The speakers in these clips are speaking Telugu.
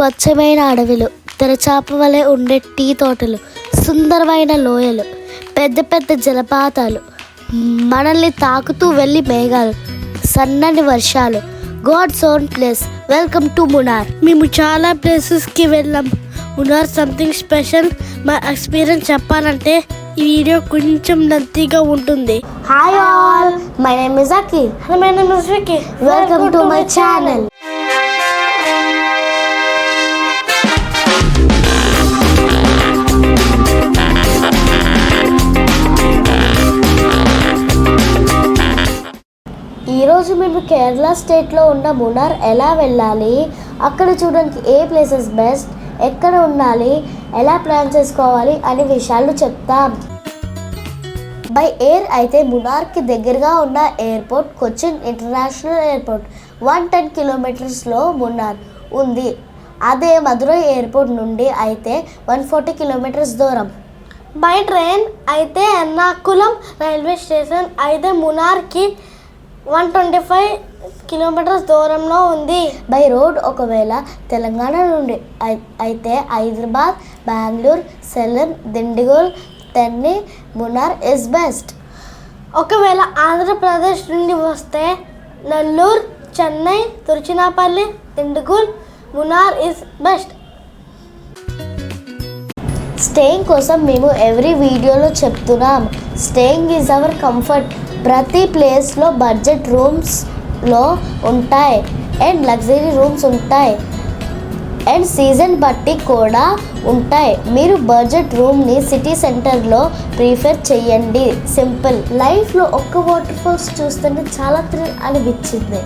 స్వచ్ఛమైన అడవులు, తెరచాప వలె ఉండే టీ తోటలు, సుందరమైన లోయలు, పెద్ద పెద్ద జలపాతాలు, మనల్ని తాకుతూ వెళ్ళి మేఘాలు, సన్నని వర్షాలు. God's own place. Welcome to Munnar. మేము చాలా ప్లేసెస్కి వెళ్ళాం. Munnar something special. మా ఎక్స్పీరియన్స్ చెప్పాలంటే ఈ వీడియో కొంచెం లెంతీగా ఉంటుంది. Hi all, my name is Akhi. My name is Vicky. Welcome to my channel. ఈరోజు మేము కేరళ స్టేట్లో ఉన్న మునార్ ఎలా వెళ్ళాలి, అక్కడ చూడడానికి ఏ ప్లేసెస్ బెస్ట్, ఎక్కడ ఉండాలి, ఎలా ప్లాన్ చేసుకోవాలి అనే విషయాలు చెప్తాం. బై ఎయిర్ అయితే మునార్కి దగ్గరగా ఉన్న ఎయిర్పోర్ట్ కొచ్చిన్ ఇంటర్నేషనల్ ఎయిర్పోర్ట్ 110 కిలోమీటర్స్లో మునార్ ఉంది. అదే మధురై ఎయిర్పోర్ట్ నుండి అయితే 140 కిలోమీటర్స్ దూరం. బై ట్రైన్ అయితే ఎర్నాకులం రైల్వే స్టేషన్ అయితే మునార్కి 125 కిలోమీటర్స్ దూరంలో ఉంది. బై రోడ్ ఒకవేళ తెలంగాణ నుండి అయితే హైదరాబాద్, బెంగళూరు, సేలం, దిండిగల్, తెన్ని, మునార్ ఇస్ బెస్ట్. ఒకవేళ ఆంధ్రప్రదేశ్ నుండి వస్తే Nellore, Chennai, Tiruchirappalli, Dindigul, Munnar is best. Staying కోసం మేము ఎవ్రీ వీడియోలో చెప్తున్నాం. Staying is our comfort. ప్రతి ప్లేస్లో బడ్జెట్ రూమ్స్లో ఉంటాయి అండ్ లగ్జరీ రూమ్స్ ఉంటాయి అండ్ సీజన్ బట్టి కూడా ఉంటాయి. మీరు బడ్జెట్ రూమ్ని సిటీ సెంటర్లో ప్రిఫర్ చేయండి. సింపుల్. లైఫ్లో ఒక్క వాటర్ ఫాల్స్ చూస్తుంటే చాలా థ్రిల్ అనిపించింది.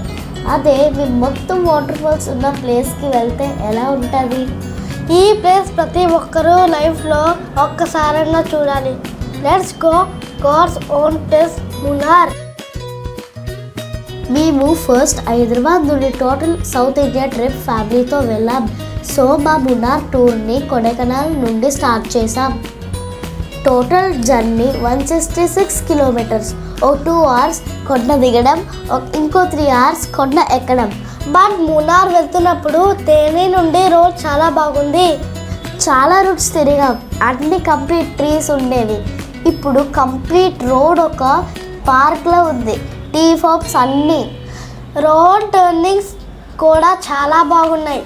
అదే మేము మొత్తం వాటర్ ఫాల్స్ ఉన్న ప్లేస్కి వెళ్తే ఎలా ఉంటుంది? ఈ ప్లేస్ ప్రతి ఒక్కరూ లైఫ్లో ఒక్కసారైనా చూడాలి. Let's go. God's own place Munnar. మేము ఫస్ట్ హైదరాబాద్ నుండి టోటల్ సౌత్ ఇండియా ట్రిప్ ఫ్యామిలీతో వెళ్ళాం. సో మా మునార్ టూర్ని కొడైకెనాల్ నుండి స్టార్ట్ చేసాం. Total journey 166 kilometres. 2 hours కొండ దిగడం, ఇంకో 3 hours కొండ ఎక్కడం. బట్ మునార్ వెళ్తున్నప్పుడు తేని నుండి రోడ్ చాలా బాగుంది. చాలా రూట్స్ తిరిగాం. అన్ని కంప్లీట్ ట్రీస్ ఉండేవి. ఇప్పుడు కంప్లీట్ రోడ్ ఒక పార్క్లో ఉంది. టీ ఫార్మ్స్ అన్నీ. రోడ్ టర్నింగ్స్ కూడా చాలా బాగున్నాయి.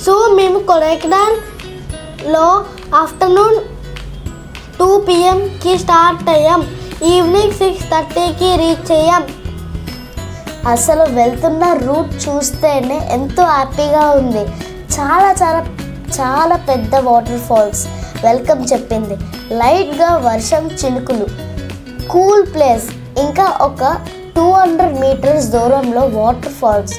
సో మేము కొడైకెనాల్లో ఆఫ్టర్నూన్ 2 PM స్టార్ట్ అయ్యాం. ఈవినింగ్ 6:30కి రీచ్ అయ్యాం. అసలు వెళ్తున్న రూట్ చూస్తేనే ఎంతో హ్యాపీగా ఉంది. చాలా చాలా చాలా పెద్ద వాటర్ ఫాల్స్ వెల్కమ్ చెప్పింది. లైట్గా వర్షం చినుకులు. Cool place. ఇంకా ఒక 200 మీటర్స్ దూరంలో వాటర్ ఫాల్స్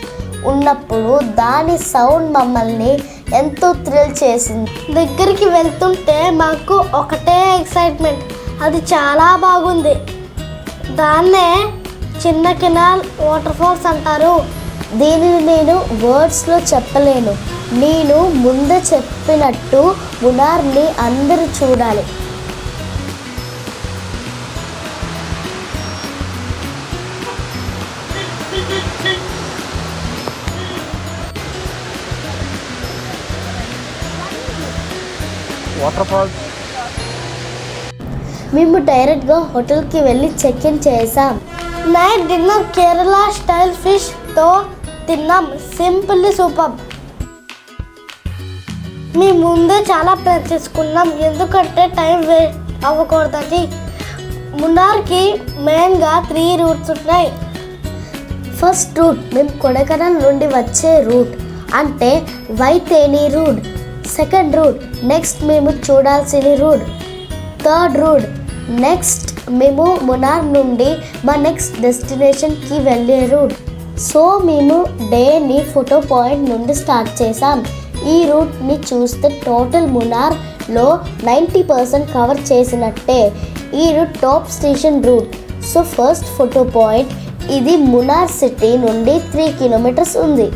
ఉన్నప్పుడు దాని సౌండ్ మమ్మల్ని ఎంతో థ్రిల్ చేసింది. దగ్గరికి వెళ్తుంటే మాకు ఒకటే ఎక్సైట్మెంట్. అది చాలా బాగుంది. దాన్నే చిన్న కెనాల్ వాటర్ ఫాల్స్ అంటారు. దీనిని నేను వర్డ్స్లో చెప్పలేను. నేను ముందే చెప్పినట్టు మునార్ని అందరూ చూడాలి. Water falls. మేము డైరెక్ట్గా హోటల్కి వెళ్ళి చెక్ ఇన్ చేసాం. నైట్ డిన్నర్ కేరళ స్టైల్ ఫిష్తో తిన్నాం. Simply super. మేము ముందే చాలా ప్లాన్ చేసుకున్నాం, ఎందుకంటే టైం వేస్ట్ అవ్వకూడదని. మునార్కి మెయిన్గా 3 రూట్స్ ఉన్నాయి. ఫస్ట్ రూట్ మేము కొడైకెనాల్ నుండి వచ్చే రూట్, అంటే వైతేని రూట్. సెకండ్ రూట్ నెక్స్ట్ మేము చూడాల్సిన రూట్. థర్డ్ రూట్ నెక్స్ట్ మేము మునార్ నుండి మా నెక్స్ట్ డెస్టినేషన్కి వెళ్ళే రూట్. సో మేము డేని ఫోటో పాయింట్ నుండి స్టార్ట్ చేసాం. ఈ రూట్ని చూస్తే టోటల్ మునార్లో 90% కవర్ చేసినట్టే. ఈ route top station route. So first photo point ఇది మునార్ సిటీ నుండి 3 kilometers ఉంది.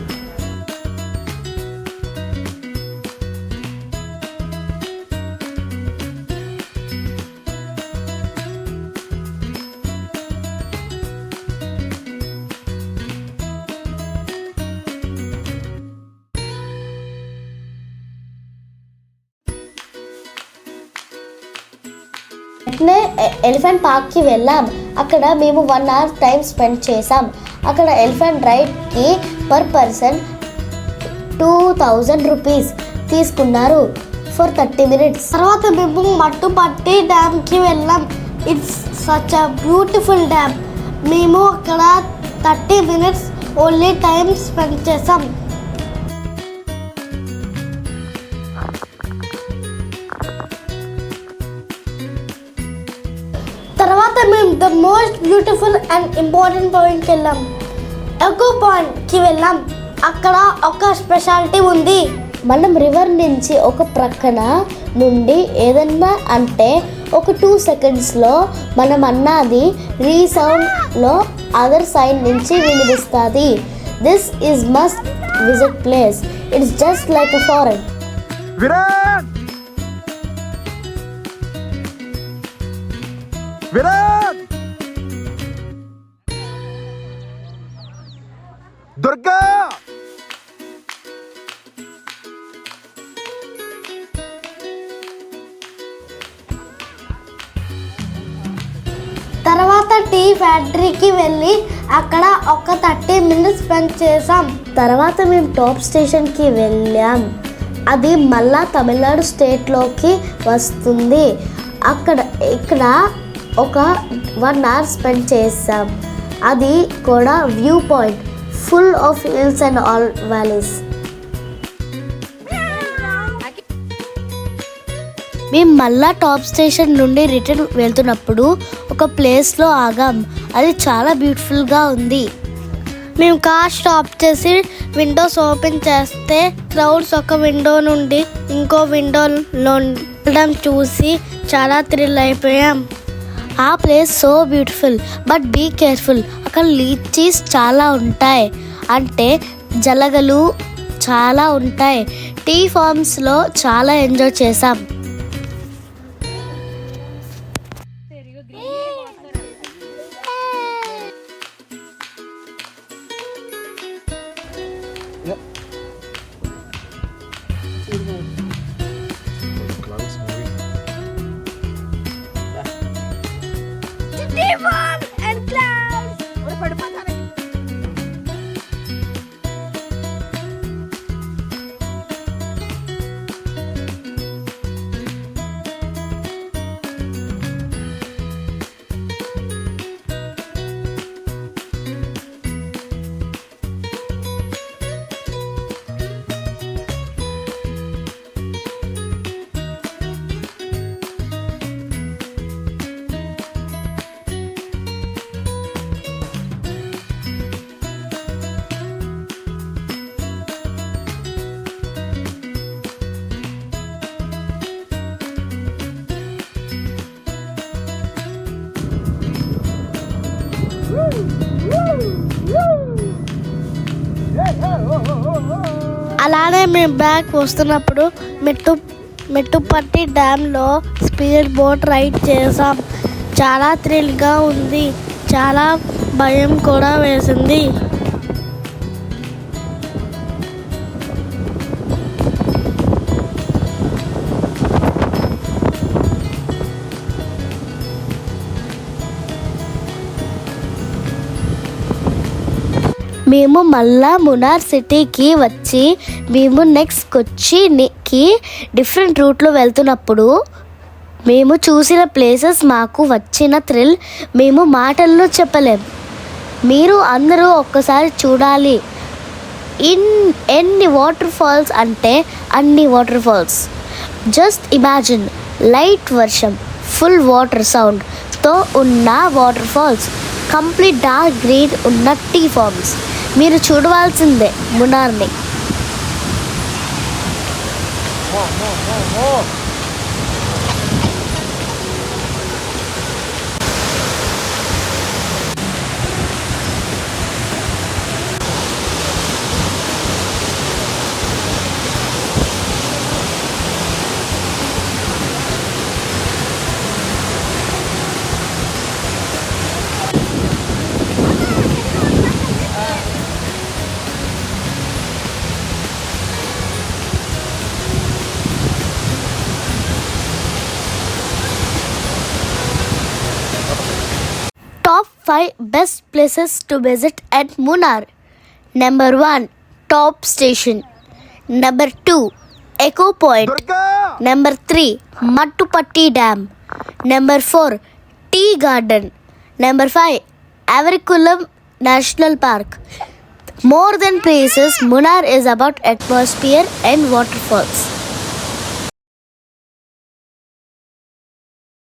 వెంటనే ఎలిఫెంట్ పార్క్కి వెళ్ళాం. అక్కడ మేము 1 అవర్ టైం స్పెండ్ చేసాం. అక్కడ ఎలిఫెంట్ రైడ్కి పర్ పర్సన్ 2000 రూపీస్ తీసుకున్నారు ఫర్ 30 మినిట్స్. తర్వాత మేము మట్టుపట్టి డ్యామ్కి వెళ్ళాం. It's such a beautiful dam. మేము అక్కడ 30 మినిట్స్ ఓన్లీ టైం స్పెండ్ చేసాం. తర్వాత మేము the most beautiful and important పాయింట్కి వెళ్ళాం. ఎకో పాయింట్కి వెళ్ళాం. అక్కడ ఒక స్పెషాలిటీ ఉంది. మనం రివర్ నుంచి ఒక ప్రక్కన నుండి ఏదన్నా అంటే ఒక 2 సెకండ్స్లో మనం అన్నది రీసౌండ్లో అదర్ సైడ్ నుంచి వినిపిస్తుంది. This is must visit place. It's just like a foreign. Durga తర్వాత టీ ఫ్యాక్టరీకి వెళ్ళి అక్కడ ఒక 30 మినిట్స్ స్పెండ్ చేసాం. తర్వాత మేము టాప్ స్టేషన్కి వెళ్ళాం. అది మళ్ళా తమిళనాడు స్టేట్లోకి వస్తుంది. ఇక్కడ ఒక 1 అవర్ స్పెండ్ చేసాం. అది కూడా view point full of hills and all valleys. మేము మళ్ళా టాప్ స్టేషన్ నుండి రిటర్న్ వెళ్తున్నప్పుడు ఒక ప్లేస్లో ఆగాం. అది చాలా బ్యూటిఫుల్గా ఉంది. మేము కార్ స్టాప్ చేసి విండోస్ ఓపెన్ చేస్తే క్లౌడ్స్ ఒక విండో నుండి ఇంకో విండోలో వెళ్ళడం చూసి చాలా థ్రిల్ అయిపోయాం. ఆ place so beautiful, but be careful. అక్కడ లీచీస్ చాలా ఉంటాయి, అంటే జలగలు చాలా ఉంటాయి. టీ ఫార్మ్స్లో చాలా ఎంజాయ్ చేసాం. అలానే మేము బ్యాక్ వస్తున్నప్పుడు మెట్టుపట్టి డ్యామ్లో స్పీడ్ బోట్ రైడ్ చేసాం. చాలా థ్రిల్గా ఉంది, చాలా భయం కూడా వేసింది. మేము మళ్ళా మునార్ సిటీకి వచ్చి మేము నెక్స్ట్ కొచ్చికి డిఫరెంట్ రూట్లో వెళ్తున్నప్పుడు మేము చూసిన ప్లేసెస్, మాకు వచ్చిన థ్రిల్ మేము మాటల్లో చెప్పలేం. మీరు అందరూ ఒక్కసారి చూడాలి. ఎన్ని వాటర్ ఫాల్స్ అంటే అన్ని water falls. Just imagine light వర్షం, ఫుల్ వాటర్ సౌండ్తో ఉన్న water falls, complete dark green ఉన్న టీ ఫార్మ్స్. మీరు చూడవలసిందే మునార్ని. 5 best places to visit at Munnar. Number 1, Top Station. Number 2, Echo Point. Durga Number 3, Mattupatti Dam. Number 4, Tea Garden. Number 5, Avarikulam National Park. More than places, Munnar is about atmosphere and waterfalls.